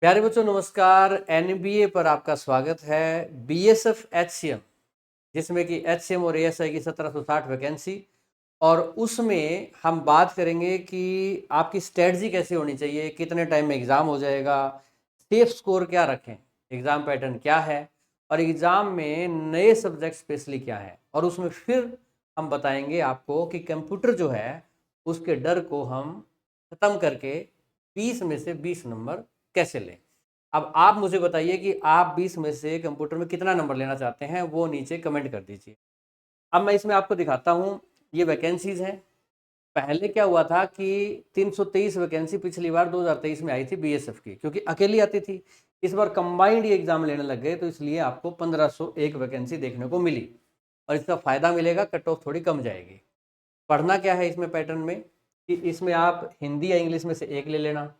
प्यारे बच्चों नमस्कार। एनबीए पर आपका स्वागत है। बीएसएफ एचसीएम जिसमें कि एचसीएम और एएसआई की 1760 वैकेंसी, और उसमें हम बात करेंगे कि आपकी स्ट्रेटजी कैसे होनी चाहिए, कितने टाइम में एग्ज़ाम हो जाएगा, सेफ स्कोर क्या रखें, एग्ज़ाम पैटर्न क्या है, और एग्ज़ाम में नए सब्जेक्ट स्पेशली क्या है। और उसमें फिर हम बताएंगे आपको कि कंप्यूटर जो है उसके डर को हम ख़त्म करके 20 में से 20 नंबर कैसे लें। अब आप मुझे बताइए कि आप 20 में से कंप्यूटर में कितना नंबर लेना चाहते हैं, वो नीचे कमेंट कर दीजिए। अब मैं इसमें आपको दिखाता हूँ, ये वैकेंसीज हैं। पहले क्या हुआ था कि 323 वैकेंसी पिछली बार 2023 में आई थी बीएसएफ की, क्योंकि अकेली आती थी। इस बार कंबाइंड ये एग्जाम लेने लग गए, तो इसलिए आपको 1501 वैकेंसी देखने को मिली, और इसका फ़ायदा मिलेगा, कट ऑफ थोड़ी कम जाएगी। पढ़ना क्या है इसमें पैटर्न में कि इसमें आप हिंदी या इंग्लिश में से एक ले लेना,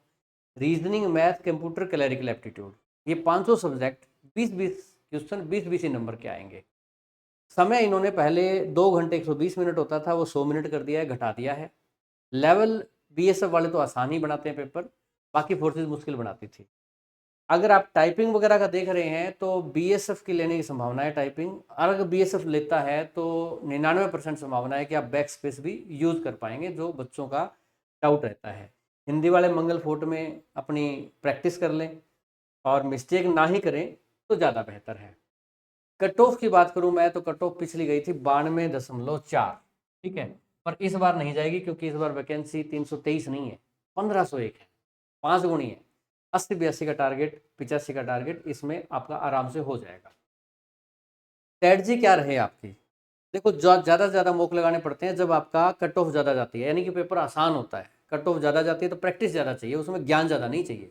reasoning, math, computer, clerical aptitude, ये 500 सब्जेक्ट 20-20 क्वेश्चन 20-20 ही नंबर के आएंगे। समय इन्होंने पहले 2 घंटे 120 मिनट होता था, वो 100 मिनट कर दिया है, घटा दिया है। लेवल बीएसएफ वाले तो आसान ही बनाते हैं पेपर, बाकी फोर्सेज मुश्किल बनाती थी। अगर आप टाइपिंग वगैरह का देख रहे हैं तो बीएसएफ की लेने की संभावना है टाइपिंग। अगर बीएसएफ लेता है तो 99% संभावना है कि आप बैक स्पेस भी यूज़ कर पाएंगे, जो बच्चों का डाउट रहता है। हिंदी वाले मंगल फोर्ट में अपनी प्रैक्टिस कर लें और मिस्टेक ना ही करें तो ज़्यादा बेहतर है। कट ऑफ की बात करूं मैं तो कट ऑफ पिछली गई थी 92.4, ठीक है। पर इस बार नहीं जाएगी, क्योंकि इस बार वैकेंसी 323 नहीं है, 1501 है, 5 गुनी है। 80-82 का टारगेट, 85 का टारगेट इसमें आपका आराम से हो जाएगा। स्ट्रेटजी क्या रहे आपकी? देखो, ज़्यादा से ज़्यादा मॉक लगाने पड़ते हैं जब आपका कट ऑफ ज़्यादा जाती है, यानी कि पेपर आसान होता है। कट ऑफ ज़्यादा जाती है तो प्रैक्टिस ज़्यादा चाहिए, उसमें ज्ञान ज़्यादा नहीं चाहिए।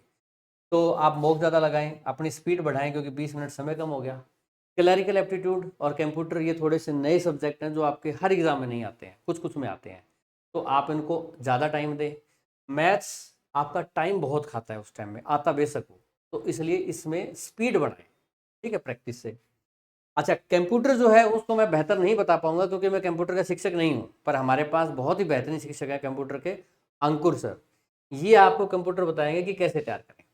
तो आप मॉक ज़्यादा लगाएं, अपनी स्पीड बढ़ाएं, क्योंकि 20 मिनट समय कम हो गया। क्लरिकल एप्टीट्यूड और कंप्यूटर ये थोड़े से नए सब्जेक्ट हैं जो आपके हर एग्ज़ाम में नहीं आते हैं, कुछ कुछ में आते हैं, तो आप इनको ज़्यादा टाइम दें। मैथ्स आपका टाइम बहुत खाता है, उस टाइम में आता बेशक हो, तो इसलिए इसमें स्पीड बढ़ाएं, ठीक है, प्रैक्टिस से। अच्छा, कंप्यूटर जो है उसको मैं बेहतर नहीं बता पाऊंगा, क्योंकि मैं कंप्यूटर का शिक्षक नहीं हूँ, पर हमारे पास बहुत ही बेहतरीन शिक्षक हैं कंप्यूटर के, अंकुर सर। ये आपको कंप्यूटर बताएंगे कि कैसे तैयार करें।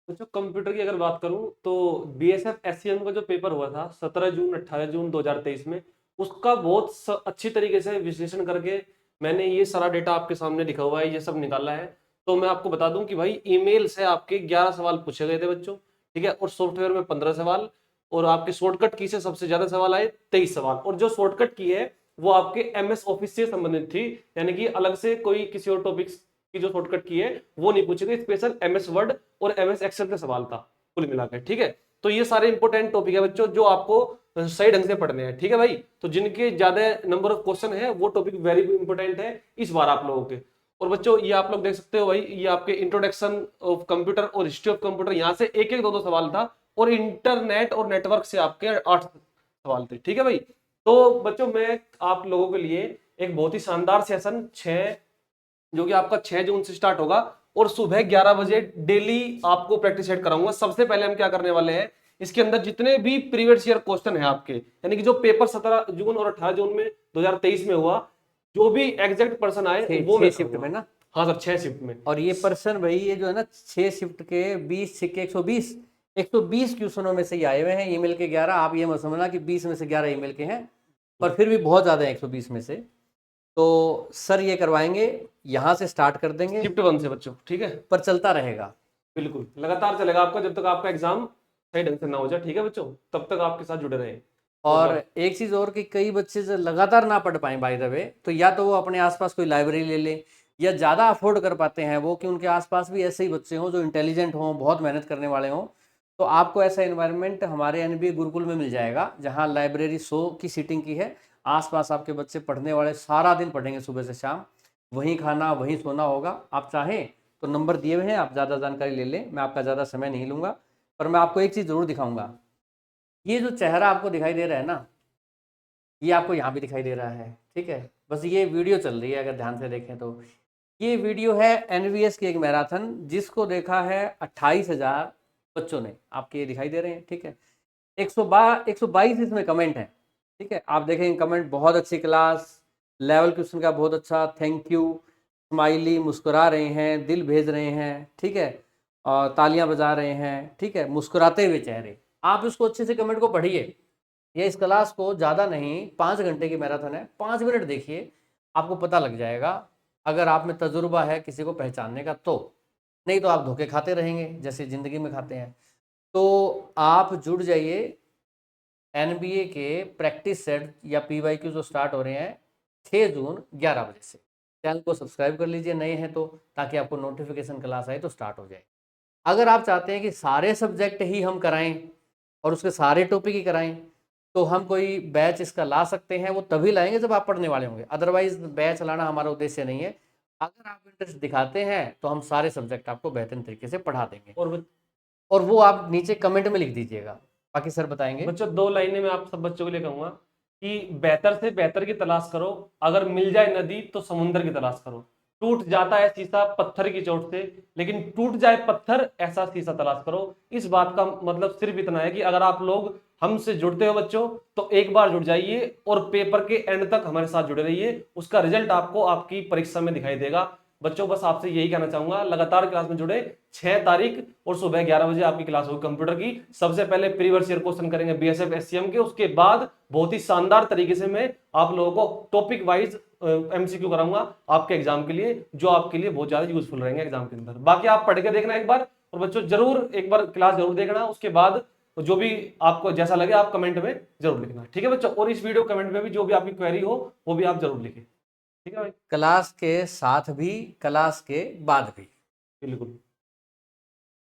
तो जो कंप्यूटर की अगर बात करूं तो बीएसएफ एससीएम का जो पेपर हुआ था 17 जून 18 जून 2023 में, उसका बहुत अच्छी तरीके से विश्लेषण करके मैंने ये सारा डेटा आपके सामने लिखा हुआ है, ये सब निकाला है। तो मैं आपको बता दूं कि भाई ईमेल से आपके 11 सवाल पूछे गए थे बच्चों, ठीक है, और सॉफ्टवेयर में 15 सवाल, और आपके शॉर्टकट की से सबसे ज्यादा सवाल आए 23 सवाल। और जो शॉर्टकट की है वो आपके एमएस ऑफिस से संबंधित थी, यानी कि अलग से कोई किसी और टॉपिक की जो शॉर्टकट की है वो नहीं पूछी गई, स्पेशल एमएस वर्ड और एमएस एक्सेल का सवाल था कुल मिलाकर, ठीक है। तो ये सारे इंपॉर्टेंट टॉपिक है बच्चों जो आपको सही ढंग से पढ़ने हैं, ठीक है भाई। तो जिनके ज्यादा नंबर ऑफ क्वेश्चन है वो टॉपिक वेरी इंपॉर्टेंट है इस बार आप लोगों के। और बच्चों ये आप लोग देख सकते हो भाई, ये आपके इंट्रोडक्शन ऑफ कंप्यूटर और हिस्ट्री ऑफ कंप्यूटर, यहाँ से एक एक दो दो सवाल था, और इंटरनेट और नेटवर्क से आपके 8 सवाल थे, ठीक है भाई। तो बच्चों मैं आप लोगों के लिए एक बहुत ही शानदार सेशन 6, जो कि आपका 6 जून से स्टार्ट होगा, और सुबह 11 बजे डेली आपको प्रैक्टिस सेट कराऊंगा। सबसे पहले हम क्या करने वाले हैं, इसके अंदर जितने भी प्रीवियस ईयर क्वेश्चन है आपके, यानी कि जो पेपर 17 जून और 18 जून में 2023 में हुआ, जो भी एग्जैक्ट पर्सन आए वो छः मैं शिफ्ट करूंगा। में ना? हाँ सर, 6 शिफ्ट में। और ये पर्सन भाई, ये जो है ना, 6 शिफ्ट के 20 सिक्के 120 क्वेश्चनों में से ही आए हुए हैं। ईमेल के 11, आप ये मत समझना कि 20 में से 11 ईमेल के हैं, पर फिर भी बहुत ज़्यादा है 120 में से। तो सर ये करवाएंगे, यहाँ से स्टार्ट कर देंगे, शिफ्ट 1 से बच्चों, ठीक है। पर चलता रहेगा। बिल्कुल लगातार चलेगा आपका जब तक आपका एग्जाम सही ढंग से ना हो जाए, ठीक है बच्चों, तब तक आपके साथ जुड़े रहे। और होगा। एक चीज़ और कि कई बच्चे जो लगातार ना पढ़ पाएँ बाय द वे, तो या तो वो अपने आसपास कोई लाइब्रेरी ले लें, या ज़्यादा अफोर्ड कर पाते हैं वो कि उनके आसपास भी ऐसे ही बच्चे हों जो इंटेलिजेंट हों, बहुत मेहनत करने वाले हों, तो आपको ऐसा एनवायरनमेंट हमारे एनबीए गुरुकुल में मिल जाएगा, जहाँ लाइब्रेरी 100 की सीटिंग की है। आसपास आपके बच्चे पढ़ने वाले सारा दिन पढ़ेंगे, सुबह से शाम, वहीं खाना वहीं सोना होगा। आप चाहें तो नंबर दिए हुए हैं, आप ज़्यादा जानकारी ले लें, मैं आपका ज़्यादा समय नहीं लूँगा। पर मैं आपको एक चीज़ ज़रूर दिखाऊँगा, ये जो चेहरा आपको दिखाई दे रहा है ना, ये आपको यहाँ भी दिखाई दे रहा है, ठीक है। बस ये वीडियो चल रही है, अगर ध्यान से देखें तो ये वीडियो है एनवीएस की एक मैराथन, जिसको देखा है 28,000 बच्चों ने। आपके ये दिखाई दे रहे हैं, ठीक है। 122 इसमें कमेंट है, ठीक है। आप देखेंगे कमेंट, बहुत अच्छी क्लास, लेवल क्वेश्चन का बहुत अच्छा, थैंक यू, स्माइली, मुस्कुरा रहे हैं, दिल भेज रहे हैं, ठीक है। और तालियां बजा रहे हैं, ठीक है, मुस्कुराते हुए चेहरे। आप इसको अच्छे से कमेंट को पढ़िए। ये इस क्लास को ज़्यादा नहीं, 5 घंटे की मैराथन है, 5 मिनट देखिए, आपको पता लग जाएगा। अगर आप में तजुर्बा है किसी को पहचानने का तो, नहीं तो आप धोखे खाते रहेंगे जैसे ज़िंदगी में खाते हैं। तो आप जुड़ जाइए एनबीए के प्रैक्टिस सेट या पीवाईक्यू जो स्टार्ट हो रहे हैं 6 जून 11 बजे से। चैनल को सब्सक्राइब कर लीजिए नए हैं तो, ताकि आपको नोटिफिकेशन क्लास आए तो स्टार्ट हो जाए। अगर आप चाहते हैं कि सारे सब्जेक्ट ही हम कराएं और उसके सारे टॉपिक ही कराएं, तो हम कोई बैच इसका ला सकते हैं, वो तभी लाएंगे जब आप पढ़ने वाले होंगे। अदरवाइज बैच लाना हमारा उद्देश्य नहीं है। अगर आप इंटरेस्ट दिखाते हैं तो हम सारे सब्जेक्ट आपको बेहतरीन तरीके से पढ़ा देंगे। और वो आप नीचे कमेंट में लिख दीजिएगा, बाकी सर बताएंगे। बच्चों 2 लाइनें मैं आप सब बच्चों के लिए कहूंगा कि बेहतर से बेहतर की तलाश करो, अगर मिल जाए नदी तो समुद्र की तलाश करो। टूट जाता है शीशा पत्थर की चोट से, लेकिन टूट जाए पत्थर ऐसा शीशा तलाश करो। इस बात का मतलब सिर्फ इतना है कि अगर आप लोग हमसे जुड़ते हो बच्चों, तो एक बार जुड़ जाइए और पेपर के एंड तक हमारे साथ जुड़े रहिए। उसका रिजल्ट आपको आपकी परीक्षा में दिखाई देगा। बच्चों बस आपसे यही कहना चाहूंगा, लगातार क्लास में जुड़े। 6 तारीख और सुबह 11 बजे आपकी क्लास होगी कंप्यूटर की। सबसे पहले प्रीवियस ईयर क्वेश्चन करेंगे बीएसएफ एससीएम के, उसके बाद बहुत ही शानदार तरीके से मैं आप लोगों को टॉपिक वाइज एमसीक्यू कराऊंगा आपके एग्जाम के लिए, जो आपके लिए बहुत ज्यादा यूजफुल रहेंगे एग्जाम के अंदर। बाकी आप पढ़ के देखना एक बार, और बच्चों जरूर एक बार क्लास जरूर देखना। उसके बाद जो भी आपको जैसा लगे आप कमेंट में जरूर लिखना, ठीक है बच्चों। और इस वीडियो कमेंट में भी जो भी आपकी क्वेरी हो वो भी आप जरूर लिखें, ठीक है भाई। क्लास के साथ भी, क्लास के बाद भी। बिल्कुल।